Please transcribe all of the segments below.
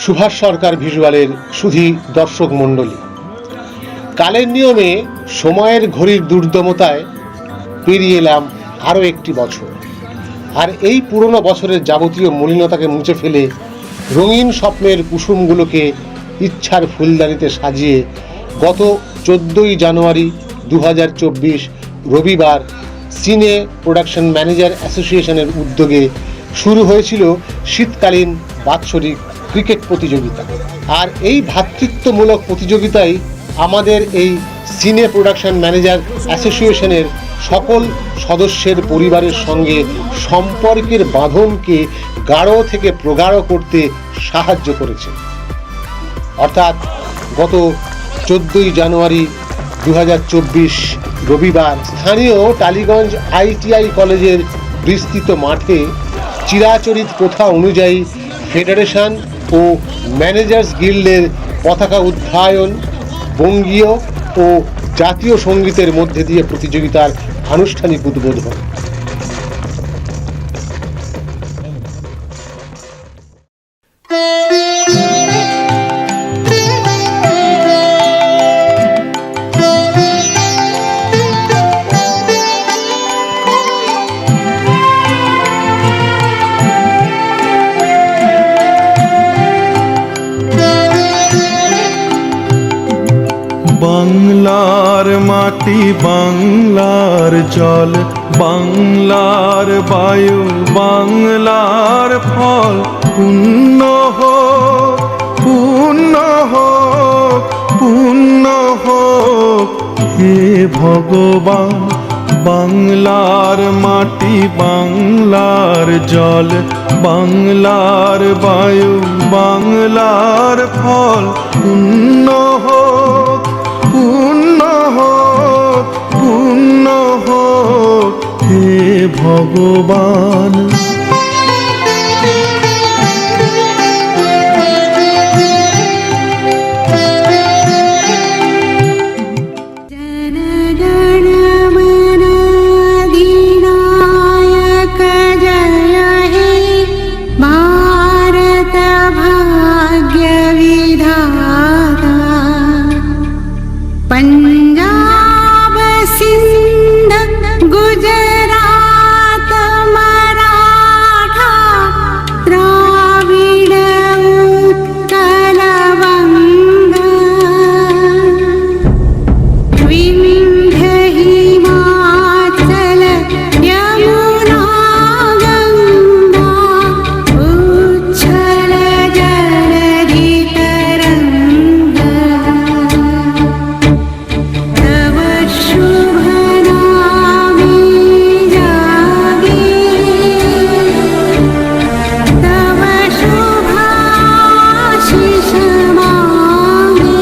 সুভাষ সরকার ভিজুয়ালের সুধী দর্শক মণ্ডলী, কালের নিয়মে সময়ের ঘড়ির দুর্দমতায় পেরিয়ে এলাম আরও একটি বছর। আর এই পুরনো বছরের যাবতীয় মলিনতাকে মুছে ফেলে রঙিন স্বপ্নের কুসুমগুলোকে ইচ্ছার ফুলদানিতে সাজিয়ে গত 14ই জানুয়ারি 2024 রবিবার সিনে প্রোডাকশন ম্যানেজার অ্যাসোসিয়েশনের উদ্যোগে শুরু হয়েছিল শীতকালীন বাৎসরিক ক্রিকেট প্রতিযোগিতা। আর এই ভ্রাতৃত্বমূলক প্রতিযোগিতায় আমাদের এই সিনে প্রোডাকশন ম্যানেজার অ্যাসোসিয়েশনের সকল সদস্যের পরিবারের সঙ্গে সম্পর্কের বাঁধনকে গাঢ় থেকে প্রগাঢ় করতে সাহায্য করেছে। অর্থাৎ গত 14ই জানুয়ারি 2024 রবিবার স্থানীয় টালিগঞ্জ ITI কলেজের বিস্তৃত মাঠে চিরাচরিত প্রথা অনুযায়ী ফেডারেশন ও ম্যানেজার্স গিল্ডের পতাকা উত্থায়ন, বঙ্গীয় ও জাতীয় সঙ্গীতের মধ্যে দিয়ে প্রতিযোগিতার আনুষ্ঠানিক উদ্বোধন। বাংলার মাটি, বাংলার জল, বাংলার বায়ু, বাংলার ফল, পুণ্য হোক, পুণ্য হোক, পুণ্য হোক হে ভগবান। বাংলার মাটি, বাংলার জল, বাংলার বায়ু, বাংলার ফল, পুণ্য হোক, পুণ্য হোক, পুণ্য হোক হে ভগবান। पंजाब सिंध गुजरात मराठा द्राविड उत्कल बंग विंध्य हिमाचल यमुना गंगा उच्छल जलधि तरंग तव शुभ नामे जागे, तव शुभ आशीष मांगे,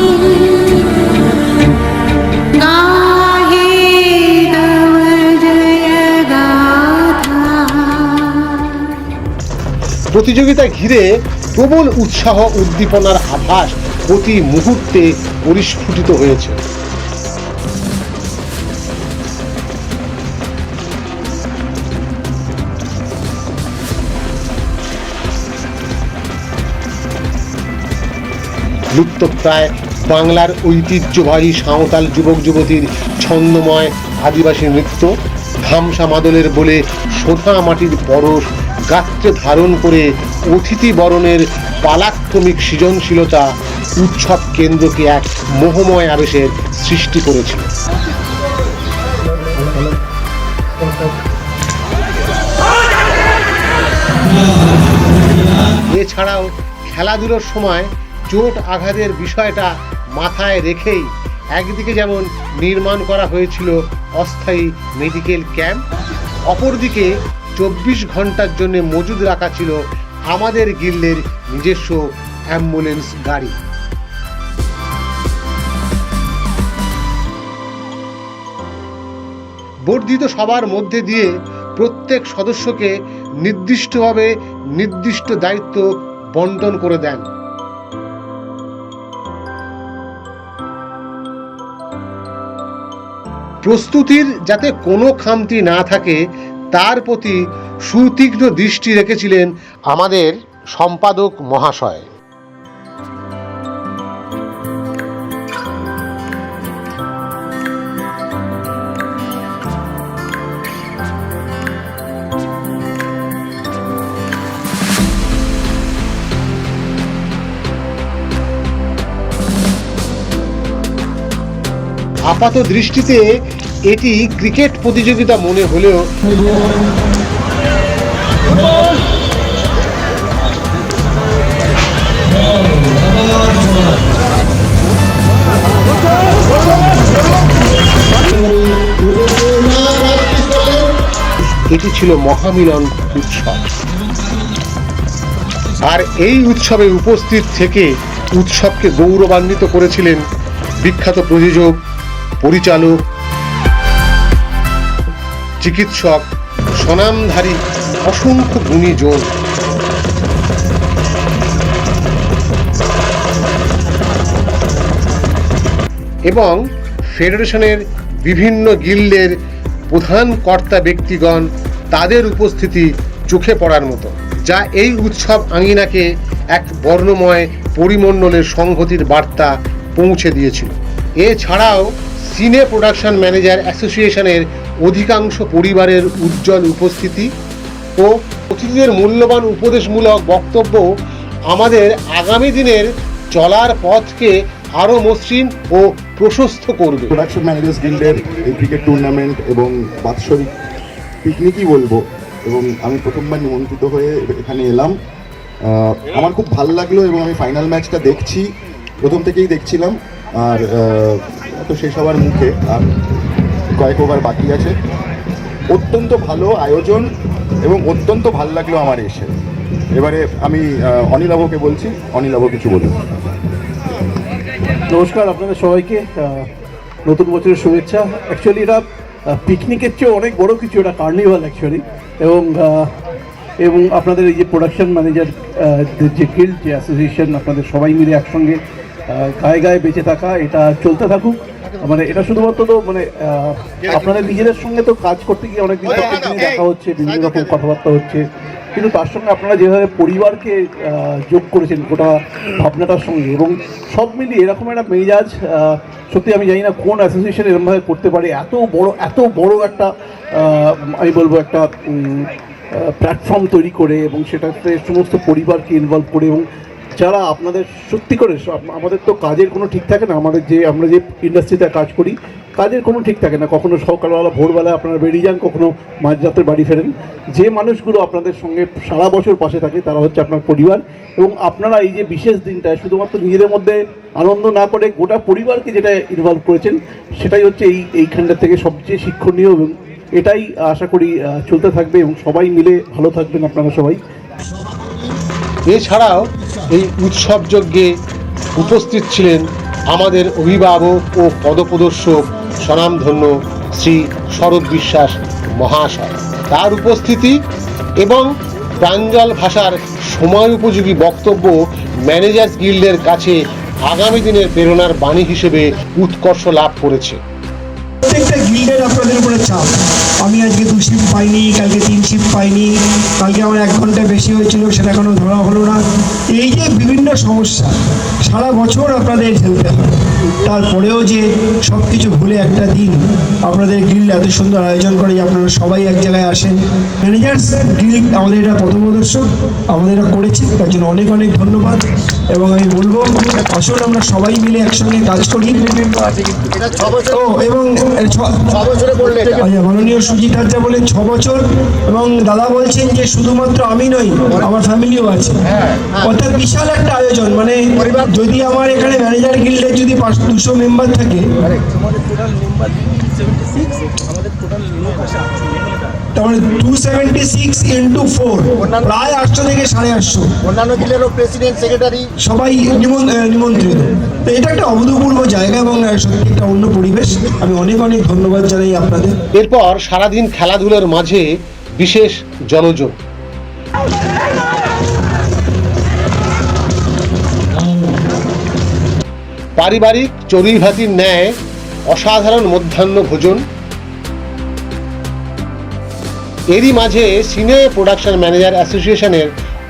गाहे तव जय गाथा। প্রতিযোগিতা ঘিরে প্রবল উৎসাহ উদ্দীপনার আভাস প্রতি মুহূর্তে পরিস্ফুটিত হয়েছে। লুপ্তপ্রায় বাংলার ঐতিহ্যবাহী সাঁওতাল যুবক যুবতীর ছন্দময় আদিবাসী নৃত্য, ধামসা মাদলের বলে সোঁধা মাটির পরশ গাত্রে ধারণ করে অতিথি বরণের পালাক্রমিক সৃজনশীলতা উৎসব কেন্দ্রকে এক মোহময় আবেশের সৃষ্টি করেছিল। এছাড়াও খেলাধুলোর সময় চোট আঘাতের বিষয়টা মাথায় রেখেই একদিকে যেমন নির্মাণ করা হয়েছিল অস্থায়ী মেডিকেল ক্যাম্প, অপরদিকে 24 ঘন্টার জন্য মজুদ রাখা ছিল আমাদের গিল্ডের নিজস্ব অ্যাম্বুলেন্স গাড়ি। বর্ধিত সবার মধ্যে দিয়ে প্রত্যেক সদস্যকে নির্দিষ্টভাবে নির্দিষ্ট দায়িত্ব বন্টন করে দেন। প্রস্তুতির যাতে কোনো খামতি না থাকে তার প্রতি সুতীক্ষ্ণ দৃষ্টি রেখেছিলেন আমাদের সম্পাদক মহাশয়। আপাত দৃষ্টিতে এটি ক্রিকেট প্রতিযোগিতা মনে হলেও এটি ছিল মহামিলন উৎসব। আর এই উৎসবে উপস্থিত থেকে উৎসবকে গৌরবান্বিত করেছিলেন বিখ্যাত প্রযোজক, পরিচালক, চিকিৎসক, স্বনামধারী অসংখ্য গুণীজন। এবং ফেডারেশনের বিভিন্ন গিল্ডের প্রধান কর্তা ব্যক্তিগণ, তাদের উপস্থিতি চোখে পড়ার মতো, যা এই উৎসব আঙিনাকে এক বর্ণময় পরিমণ্ডলের সংহতির বার্তা পৌঁছে দিয়েছিল। এছাড়াও সিনে প্রোডাকশন ম্যানেজার অ্যাসোসিয়েশনের অধিকাংশ পরিবারের উজ্জ্বল উপস্থিতি ও অতিথিদের মূল্যবান উপদেশমূলক বক্তব্য আমাদের আগামী দিনের চলার পথকে আরও মসৃণ ও প্রশস্ত করবে। প্রোডাকশন ম্যানেজার্স গিল্ডের এই ক্রিকেট টুর্নামেন্ট এবং বাৎসরিক পিকনিকই বলবো, এবং আমি প্রথমবার নিমন্ত্রিত হয়ে এখানে এলাম। আমার খুব ভালো লাগলো এবং আমি ফাইনাল ম্যাচটা দেখছি, প্রথম থেকেই দেখছিলাম। আর তো শেষ হওয়ার মুখে আর কয়েক ওভার বাকি আছে। অত্যন্ত ভালো আয়োজন এবং অত্যন্ত ভালো লাগলো আমার এসে। এবারে আমি অনিলাভকে বলছি, অনিলাভ কিছু বলুন। নমস্কার আপনাদের সবাইকে, নতুন বছরের শুভেচ্ছা। অ্যাকচুয়ালি এটা পিকনিকের চেয়ে অনেক বড় কিছু, এটা কার্নিভাল অ্যাকচুয়ালি। এবং আপনাদের এই যে প্রোডাকশন ম্যানেজার যে গিল্ড, যে অ্যাসোসিয়েশন, আপনাদের সবাই মিলে একসঙ্গে গায়ে গায়ে বেঁচে থাকা, এটা চলতে থাকুক। মানে এটা শুধুমাত্র তো মানে আপনাদের নিজেদের সঙ্গে তো কাজ করতে গিয়ে অনেকদিন দেখা হচ্ছে, বিভিন্ন রকম কথাবার্তা হচ্ছে, কিন্তু তার সঙ্গে আপনারা যেভাবে পরিবারকে যোগ করেছেন গোটা ভাবনাটার সঙ্গে, এবং সব মিলিয়ে এরকম একটা মেজাজ, সত্যি আমি জানি না কোন অ্যাসোসিয়েশন এরকমভাবে করতে পারে। এত বড় একটা আমি বলবো একটা প্ল্যাটফর্ম তৈরি করে, এবং সেটাতে সমস্ত পরিবারকে ইনভলভ করে, এবং যারা আপনাদের সত্যি করে, আমাদের তো কাজের কোনো ঠিক থাকে না, আমরা যে ইন্ডাস্ট্রিতে কাজ করি কাজের কোনো ঠিক থাকে না, কখনো সকালবেলা ভোরবেলা আপনারা বেরিয়ে যান, কখনো মাঝরাতে বাড়ি ফেরেন। যে মানুষগুলো আপনাদের সঙ্গে সারা বছর পাশে থাকে তারা হচ্ছে আপনার পরিবার, এবং আপনারা এই যে বিশেষ দিনটায় শুধুমাত্র নিজেদের মধ্যে আনন্দ না করে গোটা পরিবারকে যেটা ইনভলভ করেছেন, সেটাই হচ্ছে এইখানটা থেকে সবচেয়ে শিক্ষণীয়, এবং এটাই আশা করি চলতে থাকবে, এবং সবাই মিলে ভালো থাকবেন আপনারা সবাই। এছাড়াও এই উৎসব যজ্ঞে উপস্থিত ছিলেন আমাদের অভিভাবক ও পদপ্রদর্শক স্বনামধন্য শ্রী শরৎ বিশ্বাস মহাশয়। তার উপস্থিতি এবং প্রাঞ্জল ভাষার সময় উপযোগী বক্তব্য ম্যানেজার্স গিল্ডের কাছে আগামী দিনের প্রেরণার বাণী হিসেবে উৎকর্ষ লাভ করেছে। প্রত্যেকটা গিল্ডের আপনাদের উপরে চাপ। আমি আজকে 2 শিফট পাইনি, কালকে 3 শিফট পাইনি, কালকে আমার 1 ঘন্টা বেশি হয়েছিল, সেটা এখনো ধরা হলো না। এই যে বিভিন্ন সমস্যা সারা বছর আপনাদের ঝেলতে হয়, তারপরেও যে সব কিছু ভুলে একটা দিন আপনাদের গিল্ড এত সুন্দর আয়োজন করে যে আপনারা সবাই এক জায়গায় আসেন। ম্যানেজার্স গিল্ড আমাদের এটা পথপ্রদর্শক, আমাদের এটা করেছে, তার জন্য অনেক অনেক ধন্যবাদ। এবং আমি বলবো আসলে আমরা সবাই মিলে একসঙ্গে কাজ করি। এবং মাননীয় সুজিত হাজরা বলেন 6 বছর, এবং দাদা বলছেন যে শুধুমাত্র আমি নই, আমার ফ্যামিলিও আছে। অর্থাৎ বিশাল একটা আয়োজন। মানে যদি আমার এখানে ম্যানেজার গিল্ডের যদি 200 মেম্বার থাকে, তাহলে 276 into 4 প্রায় 800 থেকে 850। অন্যান্য গিল্ডেরও প্রেসিডেন্ট, সেক্রেটারি সবাই নিমন্ত্রিত। তো এটা একটা অভূতপূর্ব জায়গা এবং সত্যি একটা অন্য পরিবেশ। আমি অনেক অনেক ধন্যবাদ জানাই আপনাদের। এরপর সারাদিন খেলাধুলার মাঝে বিশেষ জলযোগ। পারিবারিক চড়ুই ভাতির ন্যায় অসাধারণ মধ্যাহ্ন ভোজন। এরই মাঝে সিনে প্রোডাকশন ম্যানেজার অ্যাসোসিয়েশনের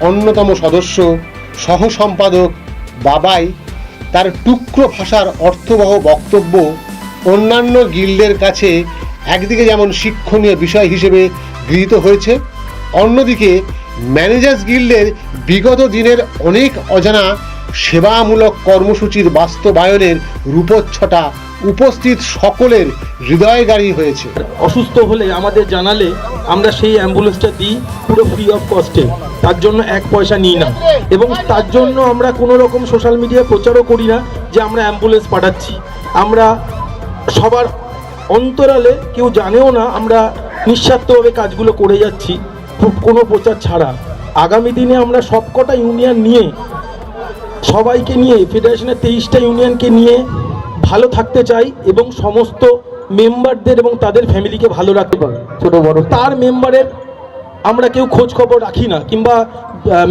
অন্যতম সদস্য সহ সম্পাদক বাবাই তার টুকরো ভাষার অর্থবহ বক্তব্য অন্যান্য গিল্ডের কাছে একদিকে যেমন শিক্ষণীয় বিষয় হিসেবে গৃহীত হয়েছে, অন্যদিকে ম্যানেজার্স গিল্ডের বিগত দিনের অনেক অজানা সেবামূলক কর্মসূচির বাস্তবায়নের রূপচ্ছটা উপস্থিত সকলের হৃদয়গাড়ি হয়েছে। অসুস্থ হলে আমাদের জানালে আমরা সেই অ্যাম্বুলেন্সটা দিই পুরো ফ্রি অফ কস্টে, তার জন্য 1 পয়সা নিই না, এবং তার জন্য আমরা কোনো রকম সোশ্যাল মিডিয়ায় প্রচারও করি না যে আমরা অ্যাম্বুলেন্স পাঠাচ্ছি। আমরা সবার অন্তরালে, কেউ জানেও না, আমরা নিঃস্বার্থভাবে কাজগুলো করে যাচ্ছি কোনো প্রচার ছাড়া। আগামী দিনে আমরা সবকটা ইউনিয়ন নিয়ে, সবাইকে নিয়ে, ফেডারেশনের 23টা ইউনিয়নকে নিয়ে ভালো থাকতে চাই এবং সমস্ত মেম্বারদের এবং তাদের ফ্যামিলিকে ভালো রাখতে পারি। ছোটো বড় তার মেম্বারের আমরা কেউ খোঁজ খবর রাখি না, কিংবা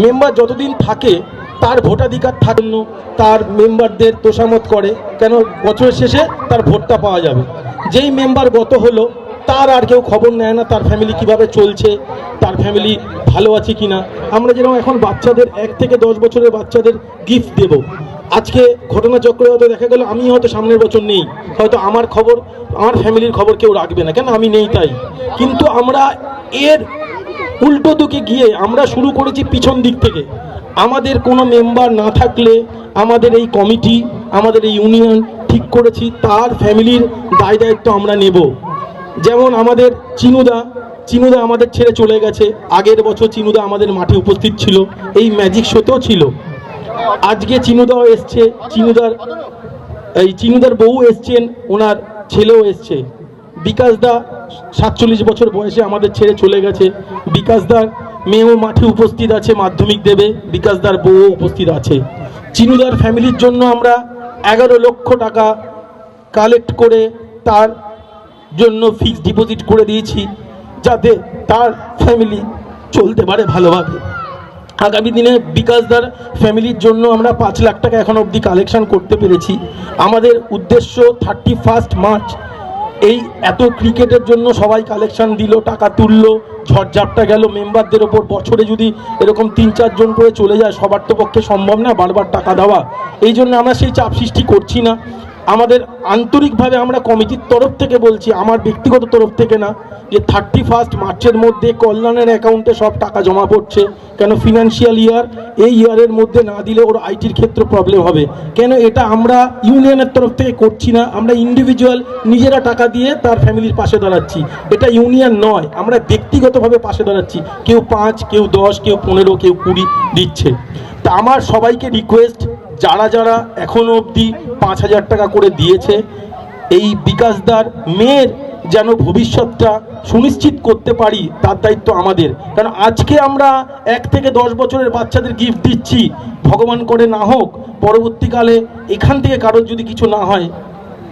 মেম্বার যতদিন থাকে তার ভোটাধিকার থাকার জন্য তার মেম্বারদের তোষামত করে, কেন বছরের শেষে তার ভোটটা পাওয়া যাবে। যেই মেম্বার গত হলো তার আর কেউ খবর নেয় না তার ফ্যামিলি কিভাবে চলছে, তার ফ্যামিলি ভালো আছে কিনা। আমরা যেরকম এখন বাচ্চাদের 1 থেকে 10 বছরের বাচ্চাদের গিফট দেব, আজকে ঘটনাচক্রে হয়তো দেখা গেল আমি হয়তো সামনের বছর নেই, হয়তো আমার খবর, আমার ফ্যামিলির খবর কেউ রাখবে না, কেন আমি নেই তাই। কিন্তু আমরা এর উল্টো দিকে গিয়ে আমরা শুরু করেছি পিছন দিক থেকে। আমাদের কোনো মেম্বার না থাকলে আমাদের এই কমিটি, আমাদের এই ইউনিয়ন ঠিক করেছি তার ফ্যামিলির দায় দায়িত্ব আমরা নেব। যেমন আমাদের চিনুদা আমাদের ছেড়ে চলে গেছে, আগের বছর চিনুদা আমাদের মাঠে উপস্থিত ছিল, এই ম্যাজিক শোতেও ছিল। আজকে চিনুদাও এসছে, চিনুদার বউ এসছেন, ওনার ছেলেও এসছে। বিকাশদা 47 বছর বয়সে আমাদের ছেড়ে চলে গেছে, বিকাশদার মেয়েও মাঠে উপস্থিত আছে, মাধ্যমিক দেবে, বিকাশদার বউও উপস্থিত আছে। চিনুদার ফ্যামিলির জন্য আমরা 11 লক্ষ টাকা কালেক্ট করে তার জন্য ফিক্সড ডিপোজিট করে দিয়েছি, যাতে তার ফ্যামিলি চলতে পারে ভালোভাবে। আগামী দিনে বিকাশদার ফ্যামিলির জন্য আমরা 5 লাখ টাকা এখন অবধি কালেকশন করতে পেরেছি। আমাদের উদ্দেশ্য 31 মার্চ এই এত ক্রিকেটের জন্য সবাই কালেকশন দিল, টাকা তুললো, ঝড়ঝাপটা গেল মেম্বারদের ওপর। বছরে যদি এরকম 3-4 জন করে চলে যায়, সবার তো পক্ষে সম্ভব না বারবার টাকা দেওয়া। এই জন্য আমরা সেই চাপ সৃষ্টি করছি না। আমাদের আন্তরিকভাবে আমরা কমিটির তরফ থেকে বলছি, আমার ব্যক্তিগত তরফ থেকে না, যে 31 মার্চের মধ্যে কল্যাণের অ্যাকাউন্টে সব টাকা জমা পড়ছে। কেন ফিনান্সিয়াল ইয়ার, এই ইয়ারের মধ্যে না দিলে ওর আইটির ক্ষেত্রে প্রবলেম হবে। কেন এটা আমরা ইউনিয়নের তরফ থেকে করছি না, আমরা ইন্ডিভিজুয়াল নিজেরা টাকা দিয়ে তার ফ্যামিলির পাশে দাঁড়াচ্ছি। এটা ইউনিয়ন নয়, আমরা ব্যক্তিগতভাবে পাশে দাঁড়াচ্ছি। কেউ 5, কেউ 10, কেউ 15, কেউ 20 দিচ্ছে। তা আমার সবাইকে রিকোয়েস্ট, যারা যারা এখনো অবধি 5,000 টাকা করে দিয়েছে, এই বিকাশদার মেয়ের যেন ভবিষ্যৎটা সুনিশ্চিত করতে পারি তার দায়িত্ব আমাদের। কারণ আজকে আমরা 1 থেকে 10 বছরের বাচ্চাদের গিফট দিচ্ছি, ভগবান করে না হোক পরবর্তীকালে এখান থেকে কারোর যদি কিছু না হয়,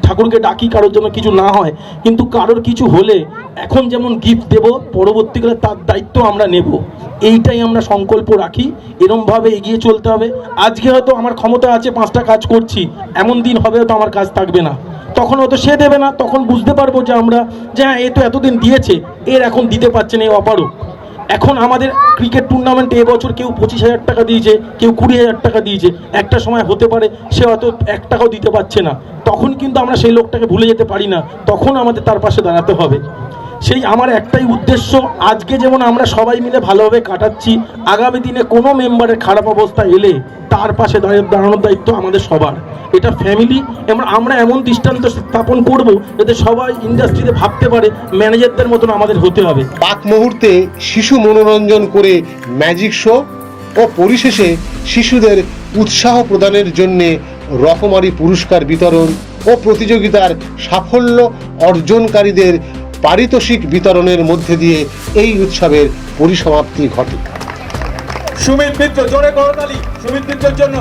ঠাকুরকে ডাকি কারোর জন্য কিছু না হয়, কিন্তু কারোর কিছু হলে এখন যেমন গিফট দেব, পরবর্তীকালে তার দায়িত্ব আমরা নেব। এইটাই আমরা সংকল্প রাখি, এরমভাবে এগিয়ে চলতে হবে। আজকে হয়তো আমার ক্ষমতা আছে, 5টা কাজ করছি, এমন দিন হবে হয়তো আমার কাজ থাকবে না, তখন হয়তো সে দেবে না, তখন বুঝতে পারবো যে আমরা যে হ্যাঁ এ তো এতদিন দিয়েছে, এর এখন দিতে পারছে না, এ অপারক। এখন আমাদের ক্রিকেট টুর্নামেন্টে এবছর কেউ 25,000 টাকা দিয়েছে, কেউ 20,000 টাকা দিয়েছে, একটা সময় হতে পারে সে হয়তো 1 টাকাও দিতে পারছে না, তখন কিন্তু আমরা সেই লোকটাকে ভুলে যেতে পারি না, তখন আমাদের তার পাশে দাঁড়াতে হবে। সেই আমার একটাই উদ্দেশ্য, আজকে যেমন আমরা সবাই মিলে ভালোভাবে কাটাচ্ছি, আগামী দিনে কোনো মেম্বারের খারাপ অবস্থা এলে তার পাশে দাঁড়ানোর দায়িত্ব আমাদের সবার। এটা ফ্যামিলি, আমরা এমন দৃষ্টান্ত স্থাপন করব যাতে সবাই ইন্ডাস্ট্রিতে ভাবতে পারে ম্যানেজারদের মতন আমাদের হতে হবে। পাক মুহূর্তে শিশু মনোরঞ্জন করে ম্যাজিক শো ও পরিশেষে শিশুদের উৎসাহ প্রদানের জন্যে রকমারি পুরস্কার বিতরণ ও প্রতিযোগিতার সাফল্য অর্জনকারীদের পারিতোষিক বিতরণের মধ্যে দিয়ে এই উৎসবের পরিসমাপ্তি ঘটে। সুমিত মিত্র, জোরে করতালি সুমিত মিত্রের জন্য।